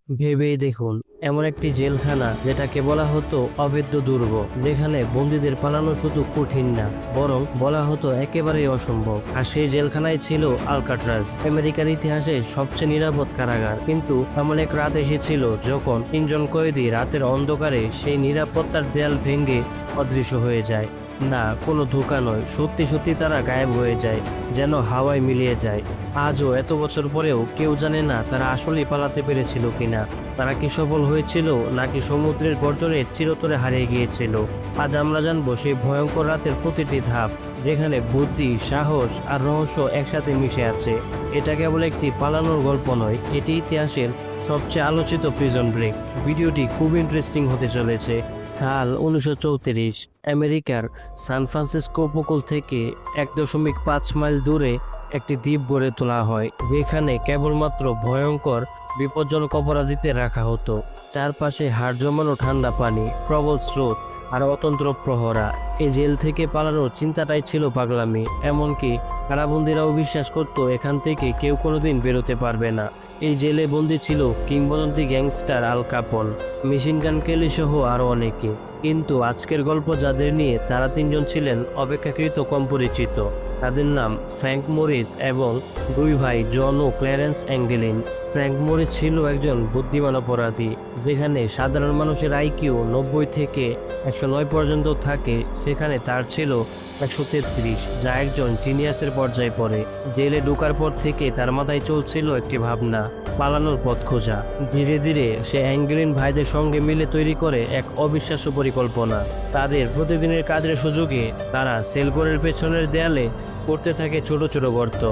ভেবেই দেখুন, এমন একটি জেলখানা যেটাকে বলা হতো অভেদ্য দুর্গ, যেখানে বন্দীদের পালানো শুধু কঠিন না, বরং বলা হতো একেবারেই অসম্ভব। আর সেই জেলখানায় ছিল আলকাট্রাজ, আমেরিকার ইতিহাসে সবচেয়ে নিরাপদ কারাগার। কিন্তু এমন এক রাত এসেছিল যখন তিনজন কয়েদি রাতের অন্ধকারে সেই নিরাপত্তার দেয়াল ভেঙে অদৃশ্য হয়ে যায়। না, কোনো ধোঁকা নয়, সত্যি সত্যি তারা গায়েব হয়ে যায়, যেন হাওয়ায় মিলিয়ে যায়। আজও এত বছর পরেও কেউ জানে না তারা আসলেই পালাতে পেরেছিল কিনা, তারা কি সফল হয়েছিল নাকি সমুদ্রের গর্জনে চিরতরে হারিয়ে গিয়েছিল। আজ আমরা জানবো সেই ভয়ঙ্কর রাতের প্রতিটি ধাপ, যেখানে বুদ্ধি, সাহস আর রহস্য একসাথে মিশে আছে। এটা কেবল একটি পালানোর গল্প নয়, এটি ইতিহাসের সবচেয়ে আলোচিত প্রিজন ব্রেক। ভিডিওটি খুব ইন্টারেস্টিং হতে চলেছে। সাল 1934, আমেরিকার সান ফ্রান্সিসকো উপকূল থেকে 1.5 মাইল দূরে একটি দ্বীপ গড়ে তোলা হয়, যেখানে কেবলমাত্র ভয়ঙ্কর বিপজ্জনক অপরাধীদের রাখা হতো। চারপাশে হাড় জমানো ঠান্ডা পানি, প্রবল স্রোত আর অতন্ত্র প্রহরা। এই জেল থেকে পালানোর চিন্তাটাই ছিল পাগলামি। এমনকি কারাবন্দীরাও বিশ্বাস করত এখান থেকে কেউ কোনোদিন বেরোতে পারবে না। এই জেলে বন্দী ছিল কিংবদন্তি গ্যাংস্টার আল কাপন, মেশিন গান কেলি সহ আরও অনেকে। কিন্তু আজকের গল্প যাদের নিয়ে, তারা তিনজন ছিলেন অপেক্ষাকৃত কম পরিচিত। তাদের নাম ফ্র্যাঙ্ক মরিস এবং দুই ভাই জন ও ক্ল্যারেন্স অ্যাঙ্গেলিন। ফ্র্যাঙ্ক মরিস ছিল একজন বুদ্ধিমান অপরাধী। যেখানে সাধারণ মানুষের আইকিউ 90 থেকে 109 পর্যন্ত থাকে, সেখানে তার ছিল 133, যা একজন জিনিয়াসের পর্যায়ে পড়ে। জেলে ঢোকার পর থেকে তার মাথায় চলছিল একটি ভাবনা, পালানোর পথ খোঁজা। ধীরে ধীরে সে অ্যাঙ্গেলিন ভাইদের সঙ্গে মিলে তৈরি করে এক অবিশ্বাস্য পরিকল্পনা। তাদের প্রতিদিনের কাজের সুযোগে তারা সেলঘরের পেছনের দেয়ালে করতে থাকে ছোট ছোট গর্ত,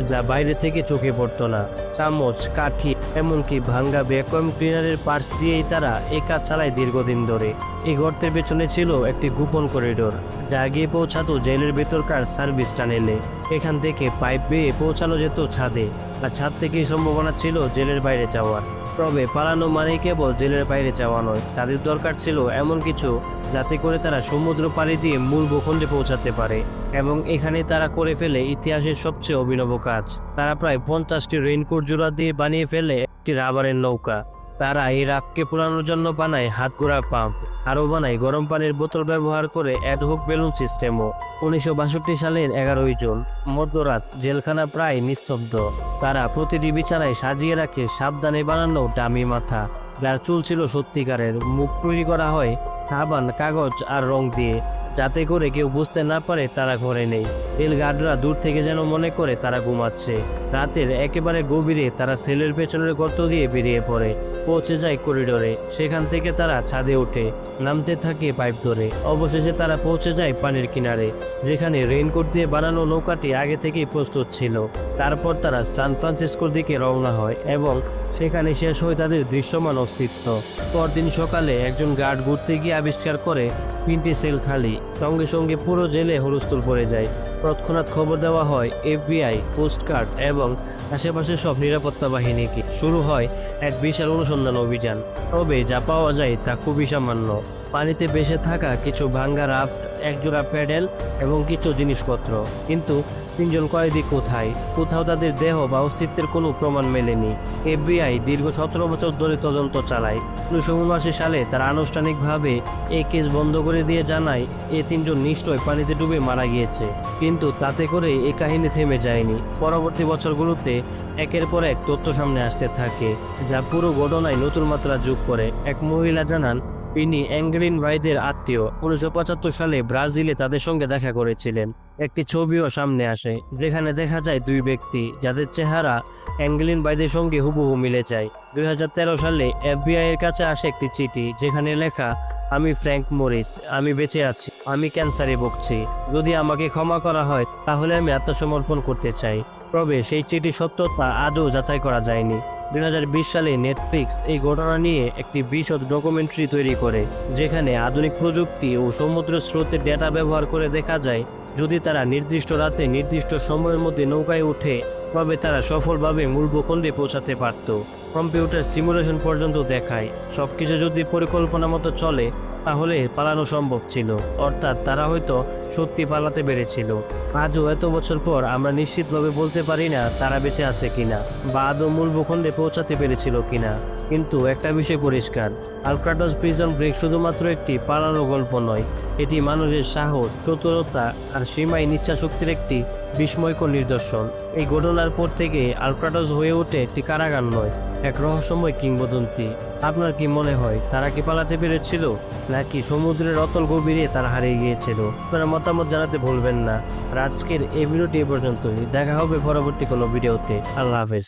যা বাইরে থেকে চোখে পড়তো না। চামচ, কাঠি, এমনকি ভাঙ্গা ভ্যাকুয়াম ক্লিনারের পার্টস দিয়েই তারা এই কাজ চালায় দীর্ঘদিন ধরে। এই গর্তের পেছনে ছিল একটি গোপন করিডোর, যা গিয়ে পৌঁছাতো জেলের ভেতরকার সার্ভিস টানেলে। এখান থেকে পাইপ বেয়ে পৌঁছানো যেত ছাদে, আর ছাদ থেকেই সম্ভাবনা ছিল জেলের বাইরে যাওয়ার। তবে পালানো মানেই কেবল জেলের বাইরে যাওয়া নয়, তাদের দরকার ছিল এমন কিছু যাতে করে তারা সমুদ্র পাড়ি দিয়ে মূল ভূখণ্ডে পৌঁছাতে পারে। এবং এখানে তারা করে ফেলে ইতিহাসের সবচেয়ে অভিনব কাজ। তারা প্রায় 50টি রেইনকোট জোড়া দিয়ে বানিয়ে ফেলে একটি রাবারের নৌকা। তারা এই রাফকে পোড়ানোর জন্য বানায় হাতগোড়া পাম্প, আরও বানায় গরম পানির বোতল ব্যবহার করে অ্যাডহক বেলুন সিস্টেমও। 1962 সালের 11 জুন মধ্যরাত, জেলখানা প্রায় নিস্তব্ধ। তারা প্রতিটি বিছানায় সাজিয়ে রাখে সাবধানে বানানো ডামি মাথা, যার চুল ছিল সত্যিকারের। মুখ তৈরি করা হয় সাবান, কাগজ আর রং দিয়ে, যাতে করে কেউ বুঝতে না পারে তারা ঘরে নেই। রেল গার্ডরা দূর থেকে যেন মনে করে তারা ঘুমাচ্ছে। রাতের একেবারে গভীরে তারা সেলের পেছনের গর্ত দিয়ে বেরিয়ে পড়ে, পৌঁছে যায় করিডোরে। সেখান থেকে তারা ছাদে ওঠে, নামতে থাকে পাইপ ধরে। অবশেষে তারা পৌঁছে যায় পানির কিনারে, যেখানে রেইনকোট দিয়ে বানানো নৌকাটি আগে থেকেই প্রস্তুত ছিল। তারপর তারা সান ফ্রান্সিসকোর দিকে রওনা হয় এবং সেখানে শেষ হয় তাদের দৃশ্যমান অস্তিত্ব। পরদিন সকালে একজন গার্ড ঘুরতে গিয়ে আবিষ্কার করে 3টি সেল খালি। সঙ্গে সঙ্গে পুরো জেলে হুলস্থুল পড়ে যায়। তৎক্ষণাৎ খবর দেওয়া হয় FBI, কোস্টগার্ড এবং আশেপাশের সব নিরাপত্তা বাহিনীকে। শুরু হয় এক বিশাল অনুসন্ধান অভিযান। তবে যা পাওয়া যায় তা খুবই সামান্য। পানিতে ভেসে থাকা কিছু ভাঙ্গা রাফট, একজোড়া প্যাডেল এবং কিছু জিনিসপত্র। কিন্তু তিনজন কয়েদি কোথায়? কোথাও তাদের দেহ বা অস্তিত্বের কোনো প্রমাণ মেলেনি। FBI দীর্ঘ 17 বছর ধরে তদন্ত চালায়। 1979 সালে তারা আনুষ্ঠানিকভাবে এই কেস বন্ধ করে দিয়ে জানায় এই তিনজন নিশ্চয় পানিতে ডুবে মারা গিয়েছে। কিন্তু তাতে করে এই কাহিনী থেমে যায়নি। পরবর্তী বছরগুলোতে একের পর এক তথ্য সামনে আসতে থাকে, যা পুরো ঘটনায় নতুন মাত্রা যোগ করে। এক মহিলা জানান তিনি অ্যাঙ্গেলিন ভাইদের আত্মীয়। 1975 সালে ব্রাজিলে তাদের সঙ্গে দেখা করেছিলেন। একটি ছবিও সামনে আসে, যেখানে দেখা যায় দুই ব্যক্তি যাদের চেহারা অ্যাঙ্গেলিন ভাইদের সঙ্গে হুবহু মিলে যায়। 2013 সালে FBI এর কাছে আসে একটি চিঠি, যেখানে লেখা, আমি ফ্র্যাঙ্ক মরিস, আমি বেঁচে আছি, আমি ক্যান্সারে ভুগছি। যদি আমাকে ক্ষমা করা হয় তাহলে আমি আত্মসমর্পণ করতে চাই। তবে সেই চিঠি সত্যতা আদৌ যাচাই করা যায়নি। 2020 সালে নেটফ্লিক্স এই ঘটনা নিয়ে একটি বিশদ ডকুমেন্টারি তৈরি করে, যেখানে আধুনিক প্রযুক্তি ও সমুদ্র স্রোতের ডেটা ব্যবহার করে দেখা যায় যদি তারা নির্দিষ্ট রাতে নির্দিষ্ট সময়ের মধ্যে নৌকায় উঠে তবে তারা সফলভাবে মূল ভূখণ্ডে পৌঁছাতে পারত। কম্পিউটার সিমুলেশন পর্যন্ত দেখায় সবকিছু যদি পরিকল্পনা মতো চলে তাহলে পালানো সম্ভব ছিল, অর্থাৎ তারা হয়তো সত্যি পালাতে পেরেছিল। আজও এত বছর পর আমরা নিশ্চিতভাবে বলতে পারি না তারা বেঁচে আছে কিনা বা আদৌ মূল ভূখণ্ডে পৌঁছাতে পেরেছিল কিনা, কিন্তু একটা বিষয় পরিষ্কার, আলকাট্রাজ প্রিজন ব্রেক শুধুমাত্র একটি পালানো গল্প নয়, এটি মানুষের সাহস, চতুরতা আর সীমাহীন ইচ্ছা শক্তির একটি বিস্ময়কর নিদর্শন। এই ঘটনার পর থেকে আলকাট্রাজ হয়ে ওঠে একটি কারাগার নয়, এক রহস্যময় কিংবদন্তি। আপনার কি মনে হয় তারা কি পালাতে পেরেছিল, নাকি সমুদ্রের অতল গভীরে তারা হারিয়ে গিয়েছিল? আপনারা মতামত জানাতে ভুলবেন না। আর আজকের এই ভিডিওটি এ পর্যন্তই, দেখা হবে পরবর্তী কোনো ভিডিওতে। আল্লাহ হাফেজ।